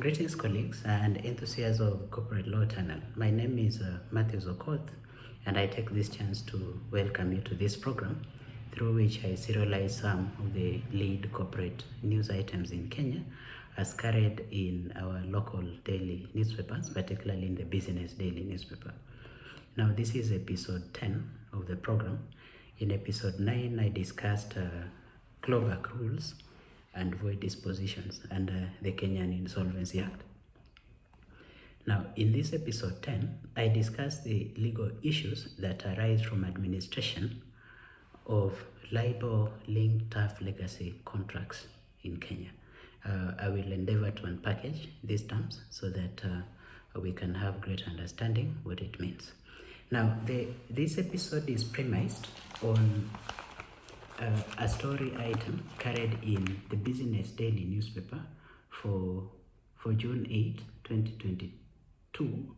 Greetings, colleagues and enthusiasts of Corporate Law Channel. My name is Mathews Okoth, and I take this chance to welcome you to this program, through which I serialize some of the lead corporate news items in Kenya as carried in our local daily newspapers, particularly in the Business Daily newspaper. Now, this is episode 10 of the program. In episode 9, I discussed clawback rules and void dispositions under the Kenyan Insolvency Act. Now, in this episode 10, I discuss the legal issues that arise from administration of LIBOR-linked tough legacy contracts in Kenya. I will endeavor to unpackage these terms so that we can have great understanding what it means. Now, this episode is premised on a story item carried in the Business Daily newspaper for June 8, 2022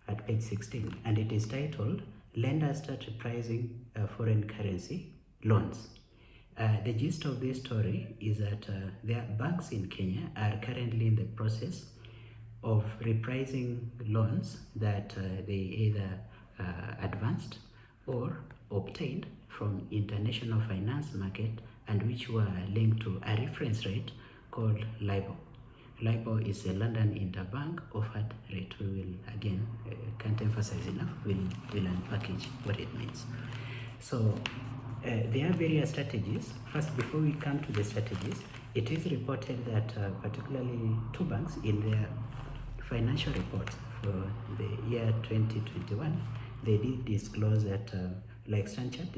at page 16, and it is titled Lenders Start Repricing Foreign Currency Loans. The gist of this story is that their banks in Kenya are currently in the process of repricing loans that they either advanced or obtained from international finance market and which were linked to a reference rate called LIBOR. LIBOR is a London interbank offered rate. We will again, can't emphasize enough, we'll unpackage what it means. So there are various strategies. First, before we come to the strategies, it is reported that particularly two banks in their financial reports for the year 2021, they did disclose that like Stanchart,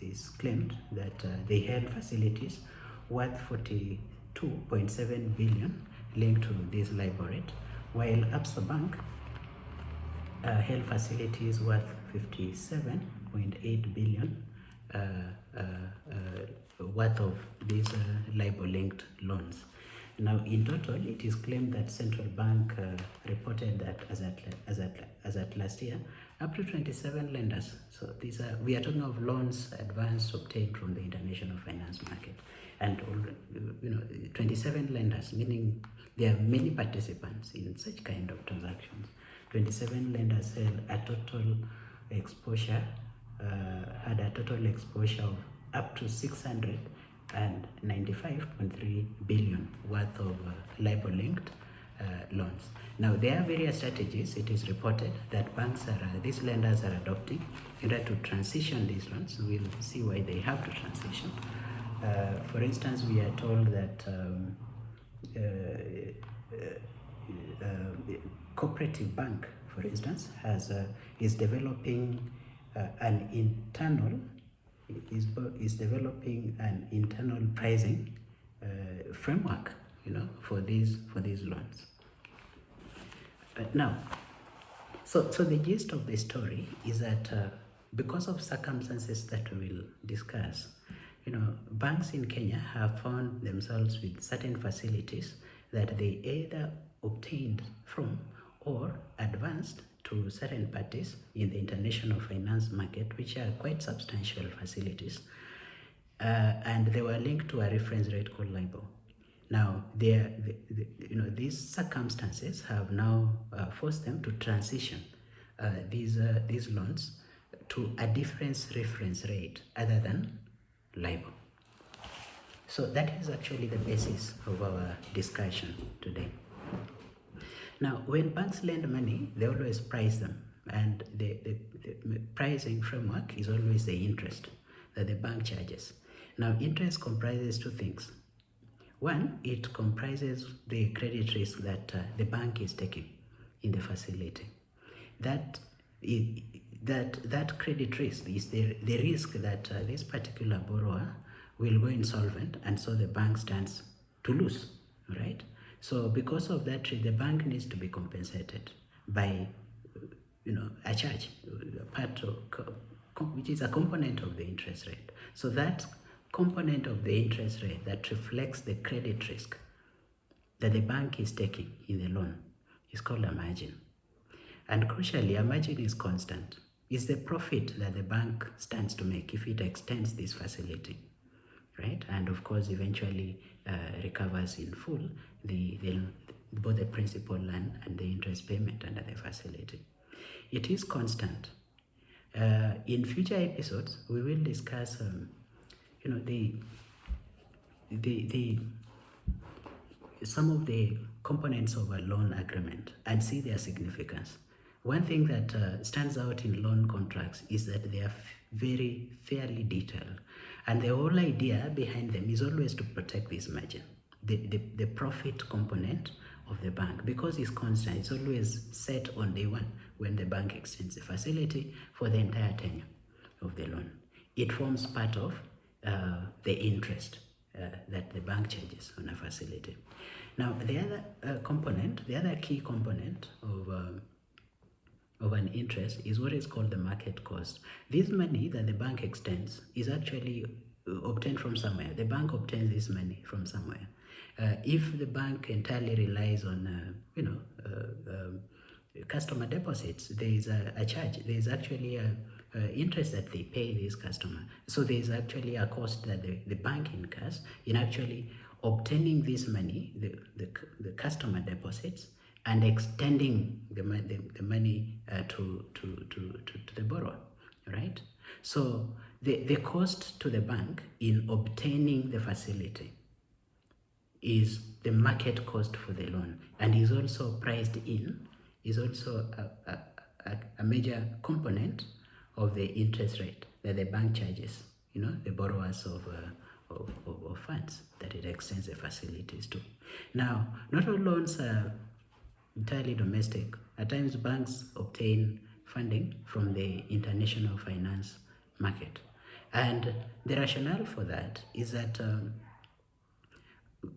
is claimed that they held facilities worth 42.7 billion linked to this LIBOR rate, while Absa Bank held facilities worth 57.8 billion worth of these LIBOR-linked loans. Now, in total, it is claimed that Central Bank reported that as at last year, up to 27 lenders. So we are talking of loans advanced obtained from the international finance market, and 27 lenders, meaning there are many participants in such kind of transactions. 27 lenders had a total exposure of up to 695.3 billion worth of LIBOR-linked loans. Now, there are various strategies. It is reported that these lenders are adopting in order to transition these loans. We'll see why they have to transition. For instance, we are told that Cooperative Bank, for instance, is developing an internal pricing framework, for these loans. Now, so the gist of the story is that because of circumstances that we will discuss, banks in Kenya have found themselves with certain facilities that they either obtained from or advanced to certain parties in the international finance market, which are quite substantial facilities, and they were linked to a reference rate called LIBOR. Now, these circumstances have now forced them to transition these loans to a different reference rate other than LIBOR. So that is actually the basis of our discussion today. Now, when banks lend money, they always price them, and the pricing framework is always the interest that the bank charges. Now, interest comprises two things. One, it comprises the credit risk that the bank is taking in the facility. That credit risk is the risk that this particular borrower will go insolvent, and so the bank stands to lose, right? So because of that, the bank needs to be compensated by, a charge, which is a component of the interest rate. So that component of the interest rate that reflects the credit risk that the bank is taking in the loan is called a margin. And crucially, a margin is constant. It's the profit that the bank stands to make if it extends this facility, right? And of course, eventually recovers in full the both the principal and the interest payment under the facility. It is constant. In future episodes, we will discuss, some of the components of a loan agreement and see their significance. One thing that stands out in loan contracts is that they are very fairly detailed, and the whole idea behind them is always to protect this margin, the profit component of the bank, because it's constant. It's always set on day one when the bank extends the facility for the entire tenure of the loan. It forms part of the interest that the bank charges on a facility. Now, the other key component of an interest is what is called the market cost. This money that the bank extends is actually obtained from somewhere. The bank obtains this money from somewhere. If the bank entirely relies on, customer deposits, there is a charge. There is actually a interest that they pay this customer. So there is actually a cost that the bank incurs in actually obtaining this money, the customer deposits, and extending the money to the borrower, right? So the cost to the bank in obtaining the facility is the market cost for the loan, and is also priced in, is also a major component of the interest rate that the bank charges, the borrowers of funds that it extends the facilities to. Now, not all loans are entirely domestic. At times, banks obtain funding from the international finance market. And the rationale for that is that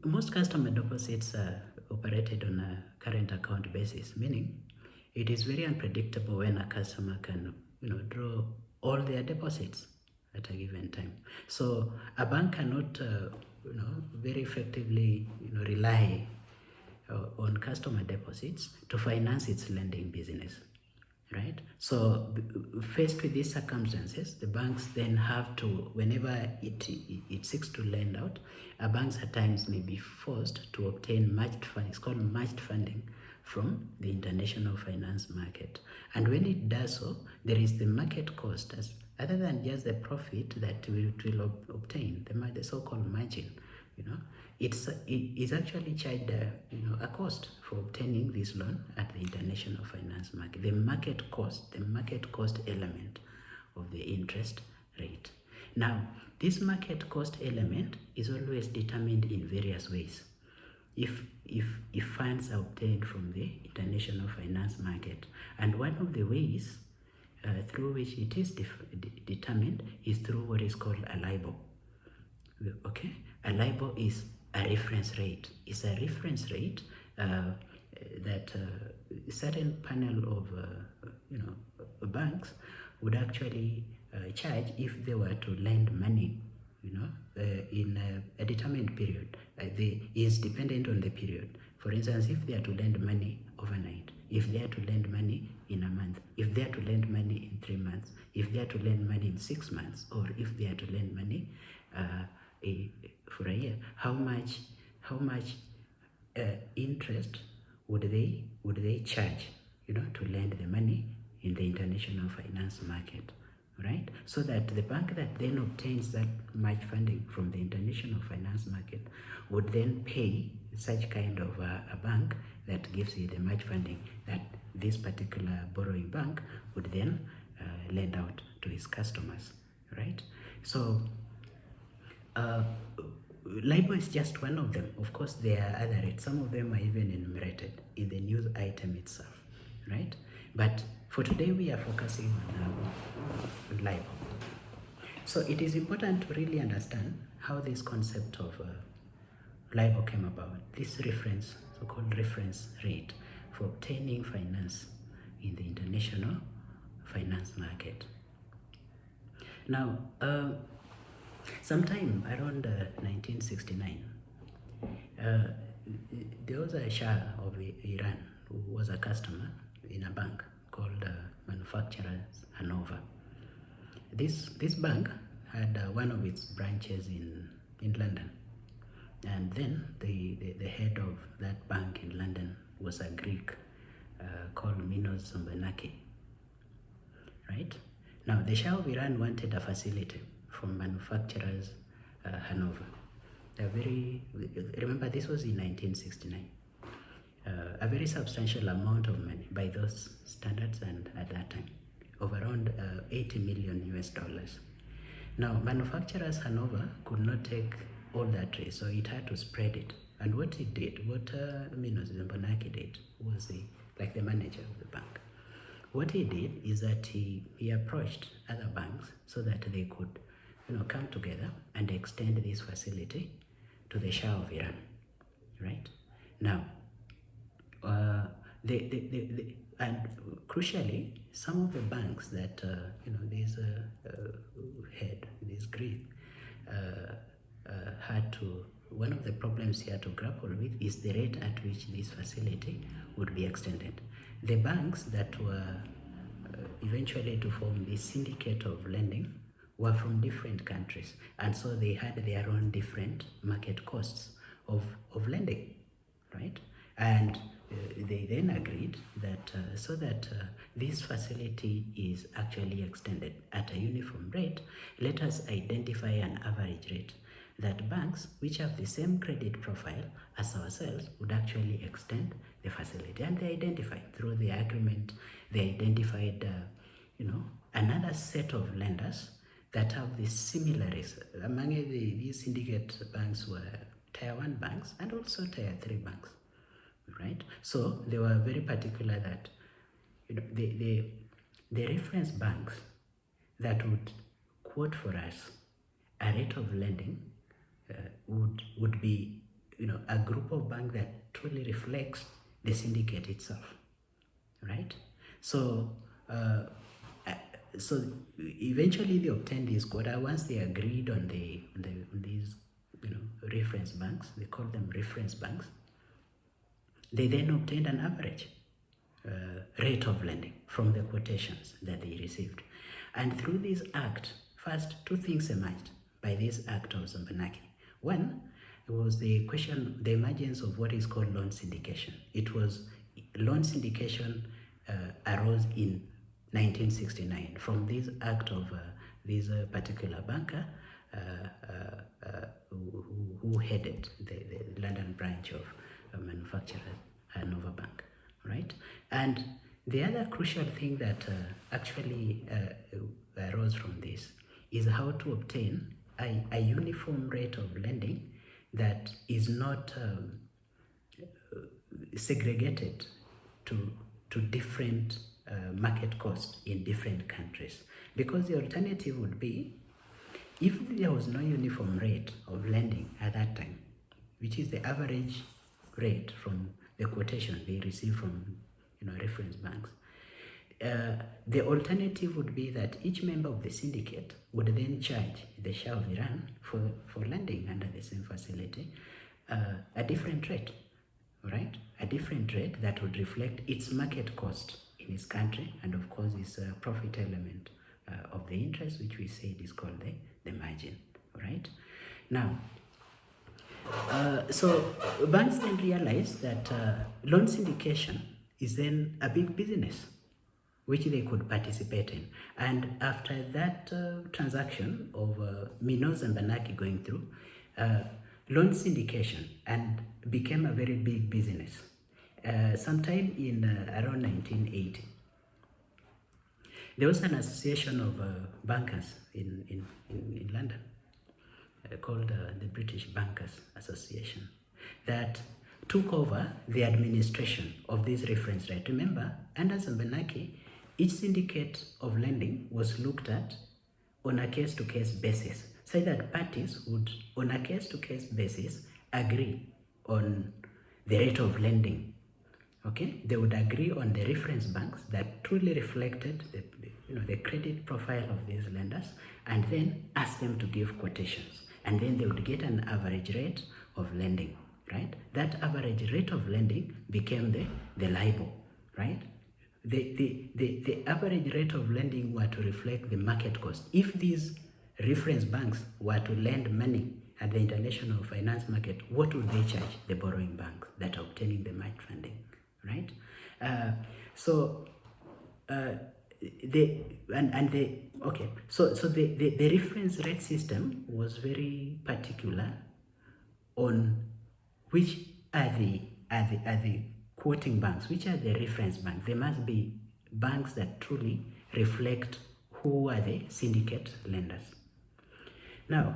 most customer deposits are operated on a current account basis, meaning it is very unpredictable when a customer can draw all their deposits at a given time. So a bank cannot very effectively rely on customer deposits to finance its lending business, right? So faced with these circumstances, the banks then have to, whenever it seeks to lend out, banks at times may be forced to obtain matched funding. It's called matched funding from the international finance market. And when it does so, there is the market cost, as other than just the profit that it will obtain, the so-called margin. It is actually charged a cost for obtaining this loan at the international finance market. The market cost element of the interest rate. Now, this market cost element is always determined in various ways. If funds are obtained from the international finance market, and one of the ways through which it is determined is through what is called a LIBOR. Okay, a LIBOR is a reference rate. It's a reference rate that a certain panel of banks would actually charge if they were to lend money, in a determined period. Is dependent on the period. For instance, if they are to lend money overnight, if they are to lend money in a month, if they are to lend money in 3 months, if they are to lend money in 6 months, or if they are to lend money for a year, how much interest would they charge, to lend the money in the international finance market, right? So that the bank that then obtains that much funding from the international finance market would then pay such kind of a bank that gives you the much funding that this particular borrowing bank would then lend out to its customers, right? So LIBOR is just one of them. Of course, there are other rates. Some of them are even enumerated in the news item itself, right? But for today, we are focusing on LIBOR. So it is important to really understand how this concept of LIBOR came about. This reference, so-called reference rate for obtaining finance in the international finance market. Now, sometime around 1969, there was a Shah of Iran who was a customer in a bank called Manufacturers Hanover. This bank had one of its branches in London, and then the head of that bank in London was a Greek called Minos Zombanaki, right? Now, the Shah of Iran wanted a facility from manufacturers Hanover. Remember, this was in 1969. A very substantial amount of money by those standards, and at that time of around 80 million US dollars. Now, manufacturers Hanover could not take all that risk, so it had to spread it. And what it did, what Minos Zombanaki did, was like the manager of the bank. What he did is that he approached other banks so that they could, come together and extend this facility to the Shah of Iran, right? Now, and crucially, some of the banks that this Greek had to. One of the problems he had to grapple with is the rate at which this facility would be extended. The banks that were eventually to form this syndicate of lending were from different countries, and so they had their own different market costs of lending, right? And they then agreed that so that this facility is actually extended at a uniform rate, let us identify an average rate that banks which have the same credit profile as ourselves would actually extend the facility. And they identified through the agreement, they identified another set of lenders that have the similar risk. Among these syndicate banks were tier 1 banks and also tier 3 banks, right? So they were very particular that the reference banks that would quote for us a rate of lending would be a group of banks that truly reflects the syndicate itself, right? So so eventually they obtained this quota. Once they agreed on these reference banks, they call them reference banks, they then obtained an average rate of lending from the quotations that they received. And through this act, first, two things emerged by this act of Zombanaki. One was the emergence of what is called loan syndication. It was loan syndication arose in 1969 from this act of this particular banker who headed the London branch of manufacturer Hanover Bank, right? And the other crucial thing that actually arose from this is how to obtain a uniform rate of lending that is not segregated to different market costs in different countries. Because the alternative would be, if there was no uniform rate of lending at that time, which is the average rate from the quotation they receive from reference banks, the alternative would be that each member of the syndicate would then charge the Shah of Iran for lending under the same facility a different rate, right? A different rate that would reflect its market cost in his country, and of course its profit element of the interest, which we said is called the margin, right? Now, so banks then realized that loan syndication is then a big business which they could participate in. And after that transaction of Minos and Zombanaki going through, loan syndication and became a very big business. Sometime in around 1980, there was an association of bankers in London called the British Bankers Association that took over the administration of this reference rate. Remember, under Zombanaki, each syndicate of lending was looked at on a case-to-case basis, so that parties would, on a case-to-case basis, agree on the rate of lending. Okay, they would agree on the reference banks that truly reflected the credit profile of these lenders, and then ask them to give quotations, and then they would get an average rate of lending, right? That average rate of lending became the LIBOR, right? The average rate of lending were to reflect the market cost. If these reference banks were to lend money at the international finance market, what would they charge the borrowing banks that are obtaining the market funding, So the reference rate system was very particular on which are the quoting banks, which are the reference banks. There must be banks that truly reflect who are the syndicate lenders. Now,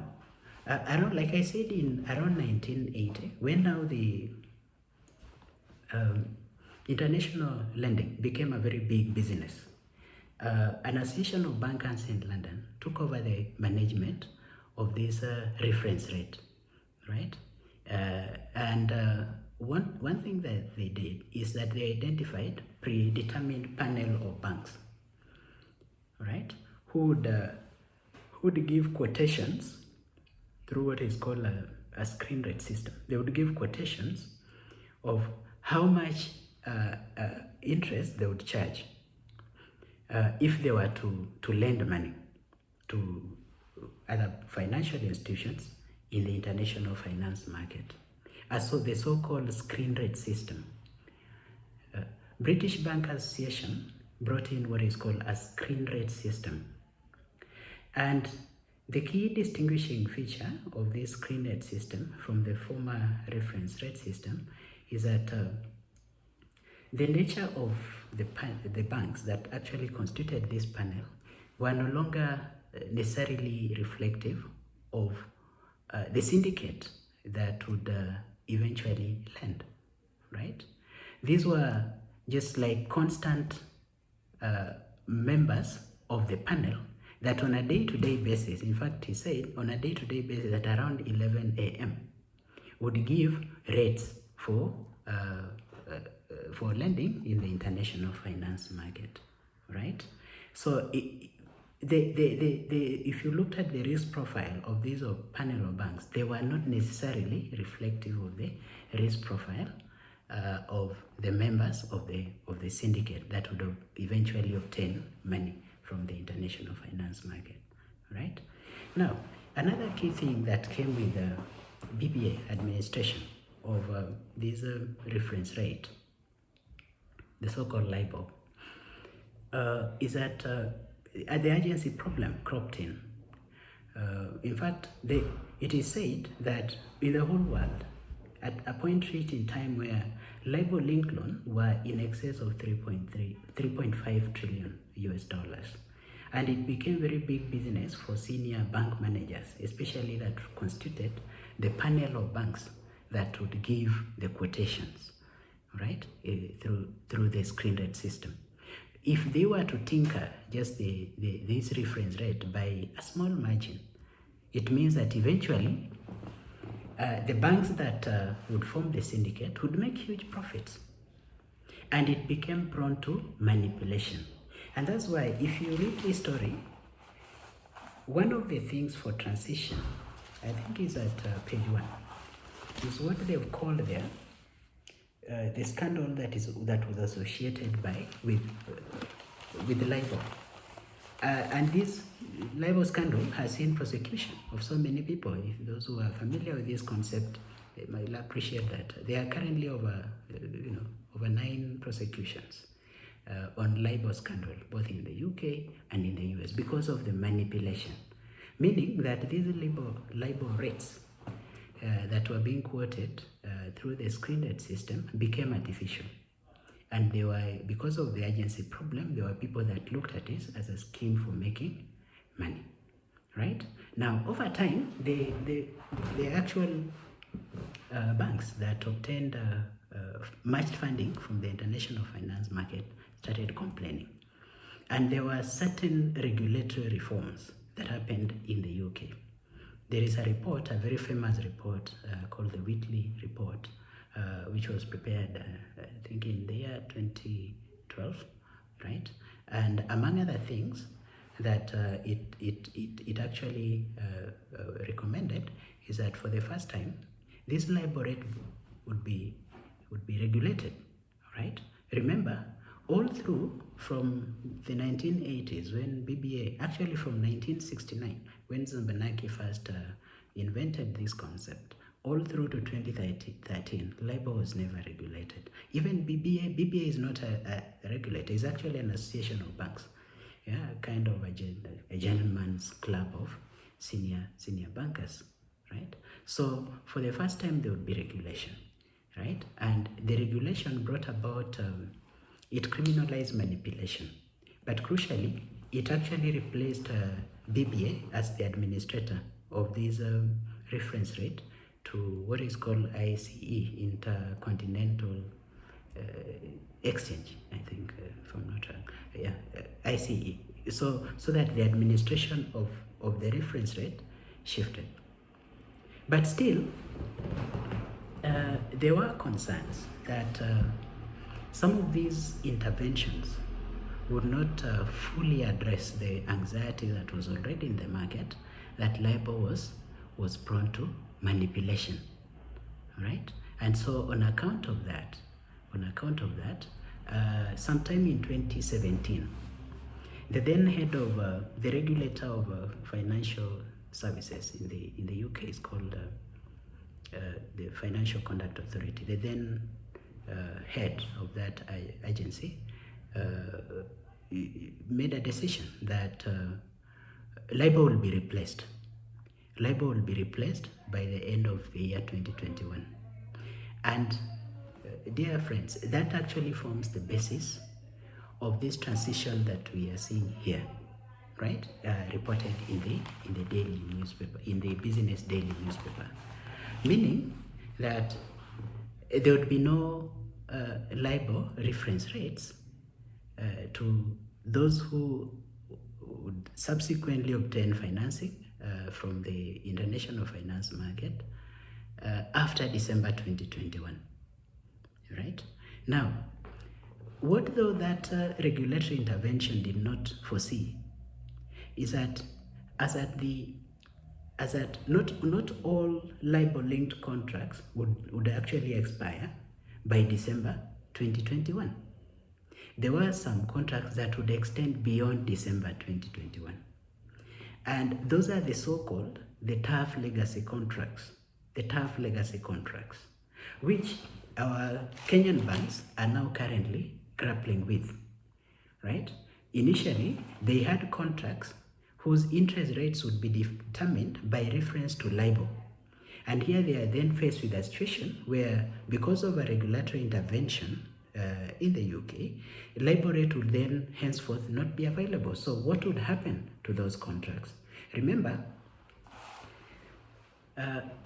around, like I said, in around 1980, when now the international lending became a very big business, an association of bankers in London took over the management of this reference rate, right? One thing that they did is that they identified predetermined panel of banks, right, who would give quotations through what is called a screen rate system. They would give quotations of how much interest they would charge if they were to lend money to other financial institutions in the international finance market. So the so-called screen rate system. British Bankers Association brought in what is called a screen rate system. And the key distinguishing feature of this screen rate system from the former reference rate system is that the nature of the banks that actually constituted this panel were no longer necessarily reflective of the syndicate that would eventually lend, right? These were just like constant members of the panel that on a day-to-day basis, in fact he said on a day-to-day basis at around 11 a.m. would give rates for lending in the international finance market, right? So if you looked at the risk profile of these panel of banks, they were not necessarily reflective of the risk profile of the members of the syndicate that would have eventually obtain money from the international finance market, right? Now, another key thing that came with the BBA administration of this reference rate, the so-called LIBOR, is that the agency problem cropped in. In fact, it is said that in the whole world, at a point reached in time where LIBOR-linked loans were in excess of 3.5 trillion US dollars. And it became very big business for senior bank managers, especially that constituted the panel of banks that would give the quotations, right, through the screen rate system. If they were to tinker just this reference rate by a small margin, it means that eventually the banks that would form the syndicate would make huge profits. And it became prone to manipulation. And that's why if you read history, one of the things for transition, I think is at page 1, is what they've called there the scandal that was associated with LIBOR. And this LIBOR scandal has seen prosecution of so many people. If those who are familiar with this concept, they might appreciate that. There are currently over 9 prosecutions on LIBOR scandal, both in the UK and in the US, because of the manipulation. Meaning that these LIBOR rates that were being quoted through the screen rate system became artificial. And they were, because of the agency problem, there were people that looked at this as a scheme for making money, right? Now, over time, the actual banks that obtained much funding from the international finance market started complaining. And there were certain regulatory reforms that happened in the UK. There is a report, a very famous report called the Whitley Report, which was prepared, I think, in the year 2012, right? And among other things that it actually recommended is that for the first time, this LIBOR rate would be regulated, right? Remember, all through from the 1980s, when BBA, actually from 1969, when Zambanaki first invented this concept, all through to 2013, LIBOR was never regulated. Even BBA is not a regulator. It's actually an association of banks. Yeah, kind of a gentleman's club of senior bankers, right? So for the first time, there would be regulation, right? And the regulation brought about, it criminalized manipulation. But crucially, it actually replaced BBA as the administrator of this reference rate to what is called ICE, Intercontinental Exchange, I think, if I'm not wrong. Yeah, ICE. So that the administration of the reference rate shifted. But still, there were concerns that some of these interventions would not fully address the anxiety that was already in the market, that LIBOR was prone to manipulation, right? And so on account of that, sometime in 2017, the then head of the regulator of financial services in the UK is called the Financial Conduct Authority. The then head of that agency made a decision that LIBOR will be replaced. LIBOR will be replaced by the end of the year 2021. And dear friends, that actually forms the basis of this transition that we are seeing here, right? Reported in the daily newspaper, in the Business Daily newspaper, meaning that there would be no LIBOR reference rates to those who would subsequently obtain financing from the international finance market after December 2021, right? Now, what though that regulatory intervention did not foresee is that not all LIBOR-linked contracts would actually expire by December 2021. There were some contracts that would extend beyond December 2021. And those are the so-called the tough legacy contracts, which our Kenyan banks are now currently grappling with, right? Initially, they had contracts whose interest rates would be determined by reference to LIBOR. And here they are then faced with a situation where, because of a regulatory intervention in the UK, LIBOR rate would then henceforth not be available. So what would happen to those contracts? Remember,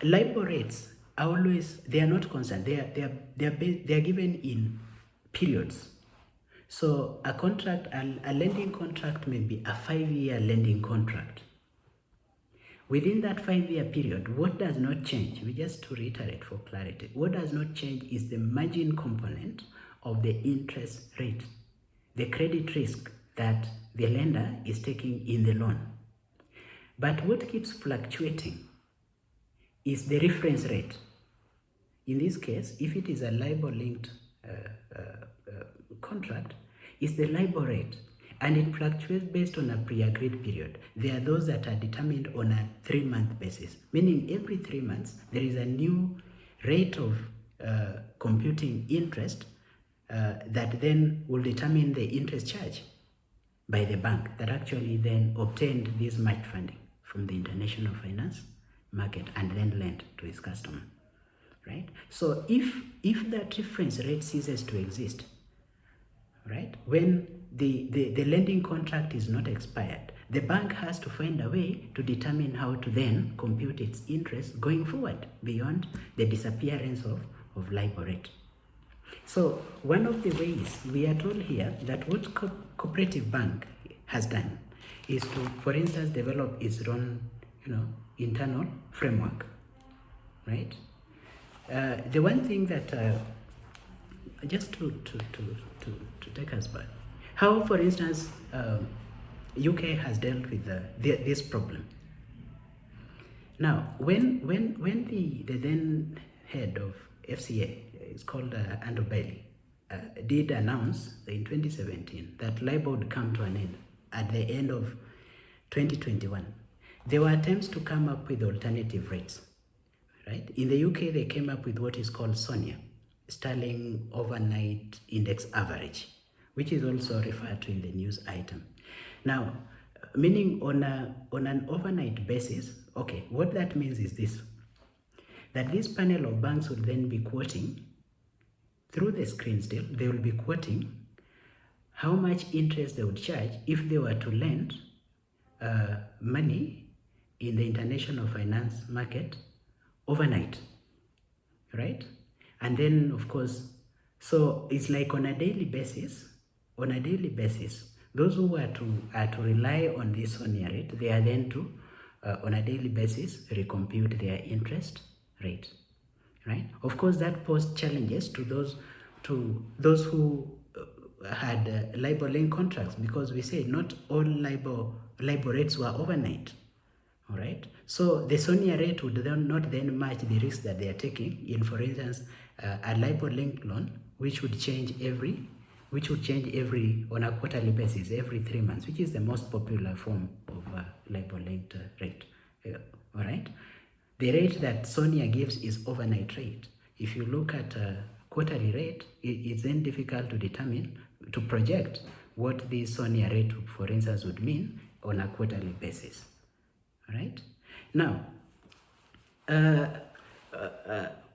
LIBOR rates are always, they are not constant. They are given in periods. So a contract, a lending contract may be a 5-year lending contract. Within that 5-year period, what does not change, we just to reiterate for clarity, what does not change is the margin component of the interest rate, the credit risk that the lender is taking in the loan. But what keeps fluctuating is the reference rate. In this case, if it is a LIBOR-linked contract, it's the LIBOR rate, and it fluctuates based on a pre-agreed period. There are those that are determined on a 3-month basis, meaning every 3 months there is a new rate of computing interest that then will determine the interest charge by the bank that actually then obtained this match funding from the international finance market and then lent to its customer, right? So if that reference rate ceases to exist, right, when the lending contract is not expired, the bank has to find a way to determine how to then compute its interest going forward beyond the disappearance of LIBOR rate. So one of the ways we are told here that what Cooperative Bank has done is to, for instance, develop its own, internal framework, right? The one thing that just to take us back, how, for instance, UK has dealt with this problem. Now, when the then head of FCA, it's called Andrew Bailey, did announce in 2017 that LIBOR would come to an end at the end of 2021, there were attempts to come up with alternative rates, right? In the UK, they came up with what is called SONIA, Sterling Overnight Index Average, which is also referred to in the news item. Now, meaning on an overnight basis, okay, what that means is this, that this panel of banks will then be quoting, through the screen still, they will be quoting how much interest they would charge if they were to lend money in the international finance market overnight, right? And then, of course, so it's like on a daily basis, those who are to rely on this SONIA rate, they are then to, on a daily basis, recompute their interest rate, right? Of course, that posed challenges to those who had LIBOR-linked contracts, because we say not all LIBOR rates were overnight. All right. So the SONIA rate would not then match the risk that they are taking in, for instance, a LIBOR-linked loan, which would change on a quarterly basis, every 3 months, which is the most popular form of LIBOR-linked rate. All right. The rate that SONIA gives is overnight rate. If you look at a quarterly rate, it's then difficult to determine, to project what the SONIA rate, for instance, would mean on a quarterly basis. Right? Now,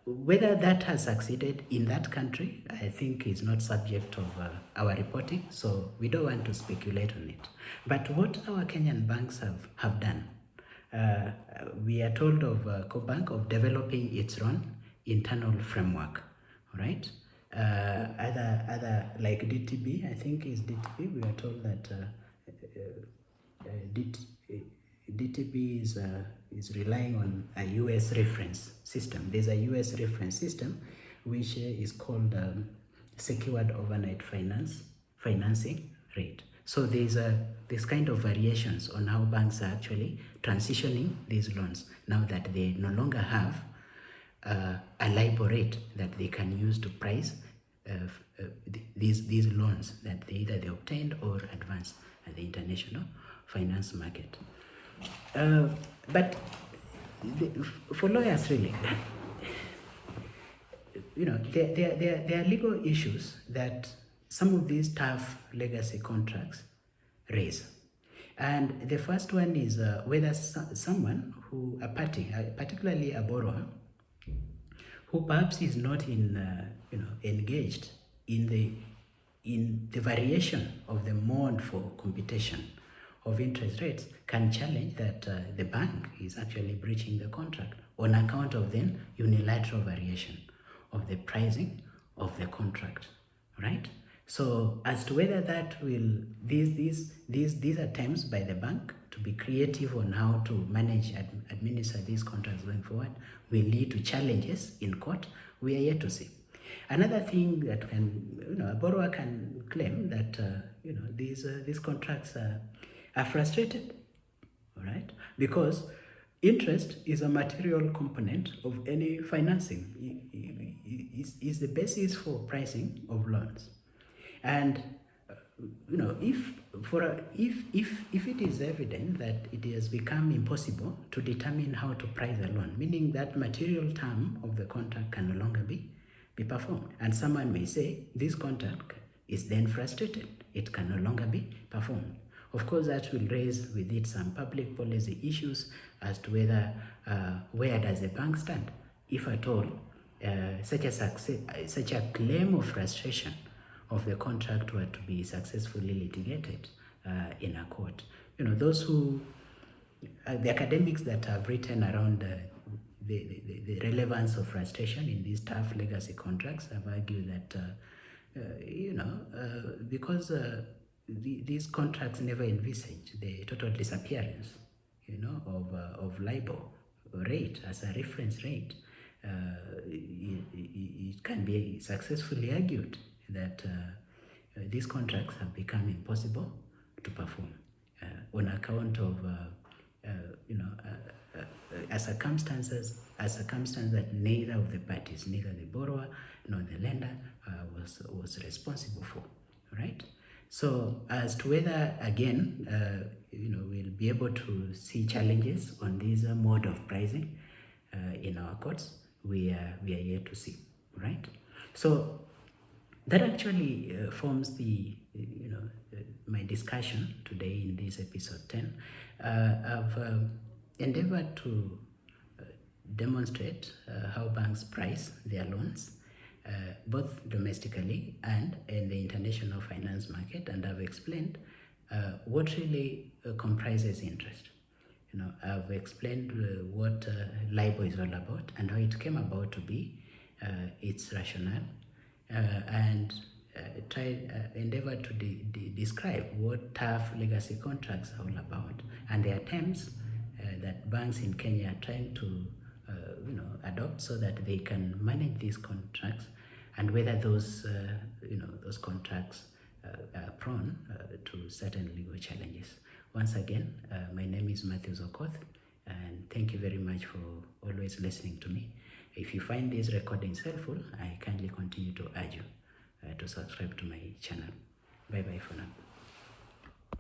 whether that has succeeded in that country, I think is not subject of our reporting, so we don't want to speculate on it. But what our Kenyan banks have done, we are told of CoBank of developing its own internal framework, right? Other like DTB, I think is DTB, we are told that DTB is relying on a US reference system. There's a US reference system which is called secured overnight financing rate. So there's kind of variations on how banks are actually transitioning these loans now that they no longer have a LIBOR rate that they can use to price these loans that either they obtained or advanced at the international finance market. But for lawyers, really, there are legal issues that some of these tough legacy contracts raise. And the first one is whether someone who, a party, particularly a borrower, who perhaps is not engaged in the variation of the mode for computation of interest rates, can challenge that the bank is actually breaching the contract on account of then unilateral variation of the pricing of the contract, right? So as to whether that will, these attempts by the bank to be creative on how to manage and administer these contracts going forward will lead to challenges in court, we are yet to see. Another thing that can, a borrower can claim that, these contracts are frustrated, all right? Because interest is a material component of any financing. It's the basis for pricing of loans. And if it is evident that it has become impossible to determine how to price a loan, meaning that material term of the contract can no longer be performed, and someone may say this contract is then frustrated, it can no longer be performed. Of course, that will raise with it some public policy issues as to whether where does the bank stand, if at all such a claim of frustration of the contract were to be successfully litigated in a court. Those who, the academics that have written around the relevance of frustration in these tough legacy contracts have argued that, because these contracts never envisage the total disappearance, of LIBOR rate as a reference rate, it can be successfully argued that these contracts have become impossible to perform on account of a circumstance that neither of the parties, neither the borrower nor the lender, was responsible for, right? So as to whether, again, we'll be able to see challenges on this mode of pricing, in our courts, we are yet to see, right? So that actually forms the my discussion today in this episode 10. I've endeavored to demonstrate how banks price their loans, both domestically and in the international finance market, and I've explained what really comprises interest. I've explained what LIBOR is all about and how it came about to be, its rationale, and endeavored to describe what tough legacy contracts are all about and the attempts that banks in Kenya are trying to adopt so that they can manage these contracts, and whether those those contracts are prone to certain legal challenges. Once again, my name is Mathews Okoth, and thank you very much for always listening to me. If you find these recordings helpful, I kindly continue to urge you to subscribe to my channel. Bye bye for now.